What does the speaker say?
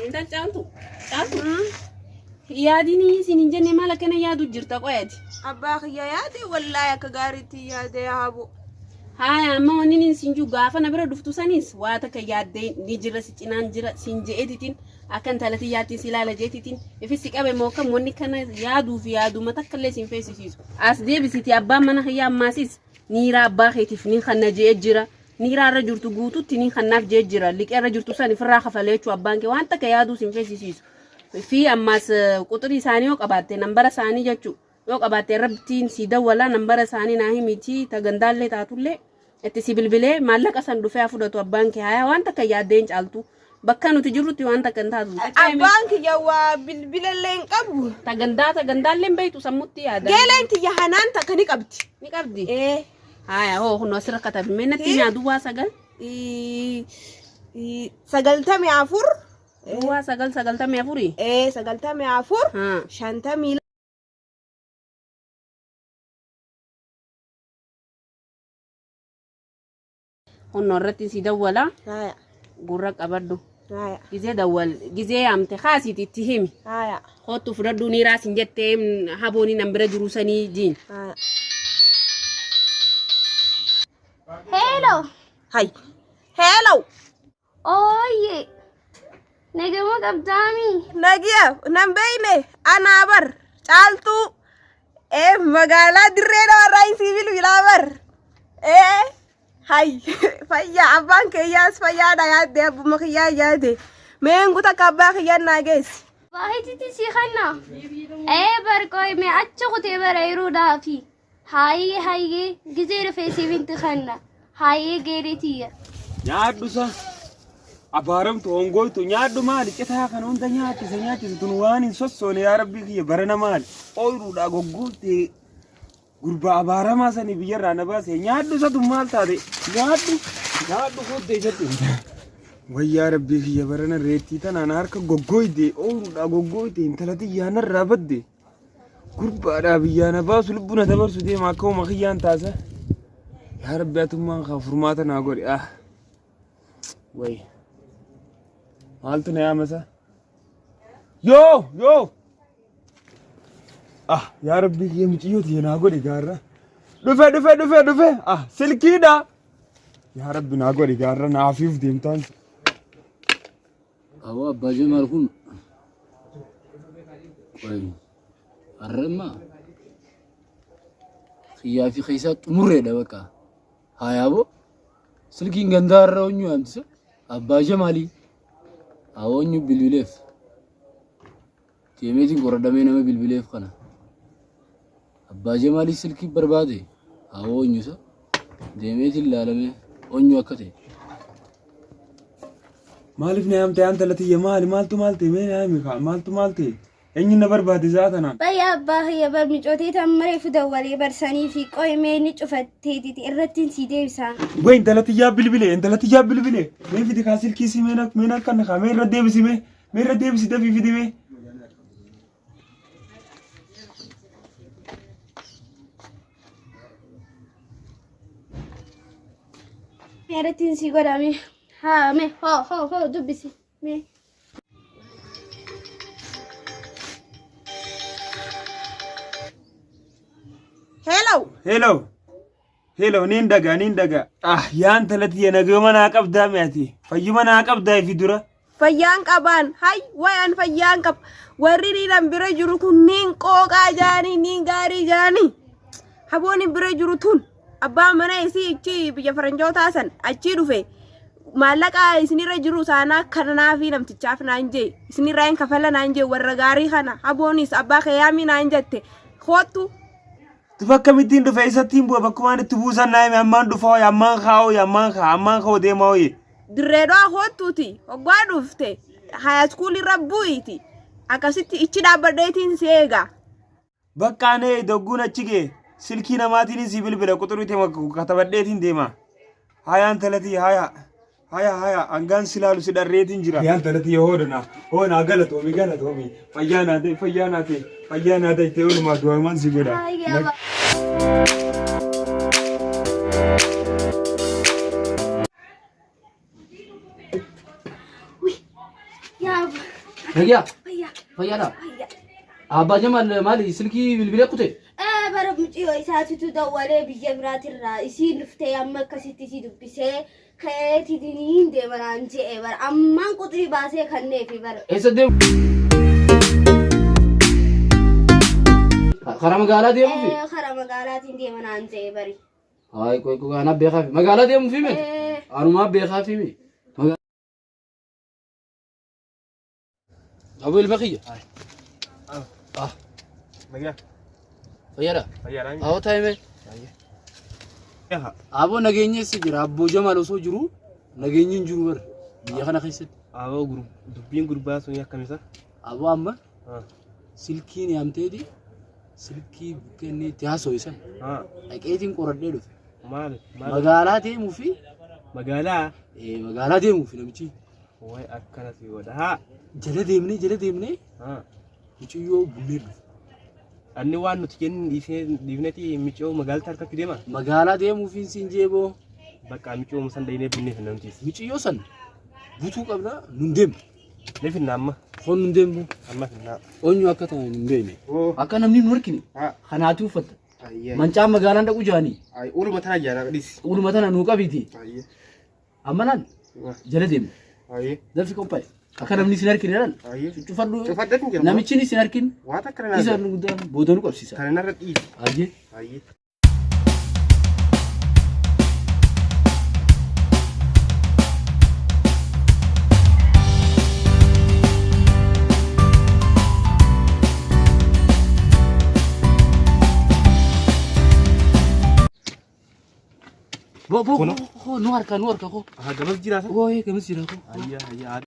انت تعالوا يا ديني سنجني مالك انا يا دو جرتا قيادي اباخ يا يادي والله يا كغارتي يا دي ابو هاي اما ونين سنجو غافا نبره دفتو سنيس واتك يادي دي جرا سينان جرا سنجيتين akan talati yati silala jetitin ifisi kabe mo kam wonni kana yadu matakalle sin fesisisu as de bisiti abba mana hiya masis nira abba khitif nin khanna jejira nira rajurtu gutu tinin khannaf jejira lik rajurtu sani firra khafalechu abbanke wanta ka yadu sin fesisisu fi ammas qutri sani yo qabate nambara sani jechu yo qabate rabtin sida wala nambara sani nahi miti tagandalle tatulle etti sibilbile malaka sandu fa fudatu abbanke haya wanta ka yaden caltu bakkanu tijuruti wanta kan tazu abanki yawa bilbilen qabu taganda len baytu samutti yada gelenti ya hananta kani qabdi haya ho hono sirakata menati nya duwa sagal sagal tami afur duwa sagal tami afuri sagal tami afur shanta mila hono rati sidawala haya gurrak abaddu haya gize dawal gize amte khasi titihimi haya khotu fudadu ni rasin jette haboni nambere jurusani din haya hello hello oye negemo kabdami nagiya nambayne anabar caltu magala dirreda warai civil wilabar hay fayya abanke yas fayya da yade abu makhiya yade mengu takabakh yanna ges wahiti si khanna bar koy me accho khote bar ayru dafi haye gizere fesi bint khanna haye geretiya nyaaddusa abaram to ongoy to nyaaddu mali keta kan on da nyaati tunwani sossone ya rabbi ki barana mali oyru da goggote gurba abarama sani biyarra na base nyaaddu sa dum maltade nyaaddu kodde jatti wayya rabbi ki barana reti tana na harka goggoyde oyru da goggoyde intalati yana rabadde gurba da biyana basu lubuna tabarsu de ma kaw makhiyan tasa ya rabbi atumman khafurmata na gori way maltu ne amasa yo ya rabbi yemciyoti na godi garra dufe silkida ya rabbi na godi garra na afif dimtan awa baje marhum way arma khiyafi khaysat murre da baka hayabo silkin gandarrawñu amsa abaje mali awonyu bilbilef temetin goradame na bilbilef kana abaje mali silki barbade awonyu sa demetin lalame onyu akate malif ne amte antalati yamali maltu me na maltu enyi na barbade zatana baya bahiya bar micote tamre fudawali bar sani fi qoy me ni cufatte titi irratin sidebsa goy intalati ya bilbile me fidi kasil kisi mena kan khame radebisi me radebisi da fi fidi me irratin si godame ha me ho dubisi me hello nin daga yan talati ya naga mana qabda miyati fayyu mana qabda fi dura fayyan qaban hay wayan fayyan qab warri ni nan bire juru kun nin qoqa jani nin gari jani haboni bire juru tun abba mana isi ichi biya faranjota san achi dufe malaka isnira juru sana kana fi namtichaf nanje isnira en kafala nanje warra gari kana haboni abba khayami nanjette khotu tufakka mitin do faisa timbo bakuma tubuza naime amman do fa amman khaw de mawi dredo hotuti ogwadu fte high school rabbuiti akasitti ichi dabadetin sega bakkane doguna chige silkina matini sibil bela kuturite katabadetin dema hayan talati haya angan silalu sidarretin jira hayan talati hona galatomi fayyana dai te ulma do man sigoda ya Nagaya. Fayya. Fayyada. Fayya. Abbaa Jamaal maali silkii bilbilee kute? Bara muciyoo isaatitu dawwalee biyya biraatirraa isiin dhuftee amma akkasitti si dubbisee ka'eetiin deemanaan je'e bara ammaan quxii baasee kanneefi bara. Eessa deemu? Karaa magaalaa deemuufi? Karaa magaalaatiin deemanaan je'e bari. Hayi koy ana beekaafi. Magaalaa deemuufi mee? Anumaa beekaafi mee? Abu ilma kiyya? Nagaya. Fayyada? Fayyada. Awo taa'ime? Aboo nageenyessi jira. Abboo Jamaal osoo jiru nageenyi hin jiru bara biyya kana keessatti. Aboo dubbiin gurbaa sun akkamisa? Aboo amma silkiin yaamteeti silkii bukkeenni itti haasoo'isan dhaqeetiin qoradhee dhufe. Maali? Magaalaa deemuufi magaalaa deemuufi namichi. Way akkana si godha. Jala deemnee muciyyoo bunnee dhufe. Anni waan nuti jennu dhiifneeti miccoo magaalaa harkatti deema. Magaalaa deemuufi siin jeeboo. Bakka miccoo musan daynee bunnee fi namtiis. Muciyyoo san butuu qabna nun deemna. Ni finna amma. Hon nun deemnu. Amma finna. Onyu akka ta'an hin beekne. Akka namni nu harkine. Kanaatu uffata. Mancaan magaalaan dhaqu jaanii. Uluma tana jaara dhis. Uluma tana nuu qabiti. Amma laal jala deemna. Dalfi qophaa'e. Akka namni sin harkine laal. Cufadhu. Namichi sin harkine. Waan akka kana. Isa guddaan booda nu qabsiisa. Kana narra dhiisi. Ayyee. Bo nu harka ko. Gamas jiraata? Woy gamas jira ko. Ayya.